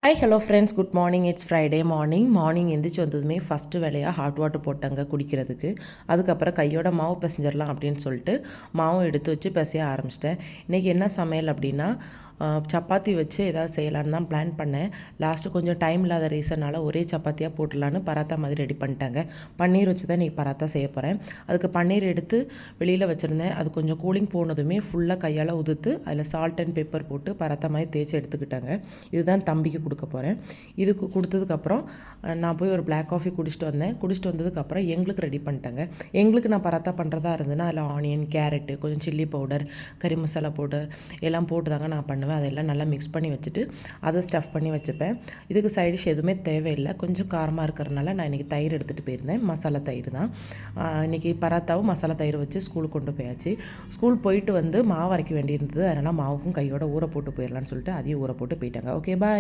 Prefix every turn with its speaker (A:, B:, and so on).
A: Hi hello friends, good morning. It's Friday morning எந்திரிச்சு வந்ததுமே first வேலையாக ஹாட் வாட்டர் போட்டாங்க குடிக்கிறதுக்கு. அதுக்கப்புறம் கையோட மாவு பிசைஞ்சிடலாம் அப்படின்னு சொல்லிட்டு மாவும் எடுத்து வச்சு பிசைய ஆரம்பிச்சிட்டேன். இன்றைக்கி என்ன சமையல் அப்படின்னா, சப்பாத்தி வச்சு ஏதாவது செய்யலான்னு தான் பிளான் பண்ணேன். லாஸ்ட்டு கொஞ்சம் டைம் இல்லாத ரீசனால் ஒரே சப்பாத்தியாக போட்டுடலான்னு பராத்தா மாதிரி ரெடி பண்ணிட்டாங்க. பன்னீர் வச்சு தான் இன்றைக்கி பராத்தா செய்ய போகிறேன். அதுக்கு பன்னீர் எடுத்து வெளியில் வச்சுருந்தேன். அது கொஞ்சம் கூலிங் போனதுமே ஃபுல்லாக கையால் உதுத்து அதில் சால்ட் அண்ட் பெப்பர் போட்டு பராத்தா மாதிரி தேய்ச்சி எடுத்துக்கிட்டாங்க. இதுதான் தம்பிக்கு கொடுக்க போகிறேன். இதுக்கு கொடுத்ததுக்கப்புறம் நான் போய் ஒரு பிளாக் காஃபி குடிச்சிட்டு வந்தேன். குடிச்சிட்டு வந்ததுக்கப்புறம் எங்களுக்கு ரெடி பண்ணிட்டாங்க. எங்களுக்கு நான் பராத்தா பண்ணுறதா இருந்ததுன்னா அதில் ஆனியன், கேரட்டு, கொஞ்சம் சில்லி பவுடர், கறி மசாலா பவுடர் எல்லாம் போட்டு தாங்க நான் பண்ணுவேன். அதெல்லாம் நல்லா மிக்ஸ் பண்ணி வச்சுட்டு அதை ஸ்டஃப் பண்ணி வச்சுப்பேன். இதுக்கு சைடிஷ் எதுவுமே தேவையில்லை. கொஞ்சம் காரமாக இருக்கிறதுனால நான் இன்றைக்கி தயிர் எடுத்துகிட்டு போயிருந்தேன். மசாலா தயிர் தான். இன்றைக்கி பராத்தாவும் மசாலா தயிர் வச்சு ஸ்கூலுக்கு கொண்டு போயாச்சு. ஸ்கூல் போயிட்டு வந்து மாவு அரைக்க வேண்டியிருந்தது. அதனால் மாவுக்கும் கையோட ஊற போட்டு போயிடலான்னு சொல்லிட்டு அதையும் ஊற போட்டு போயிட்டாங்க. ஓகே, பாய்.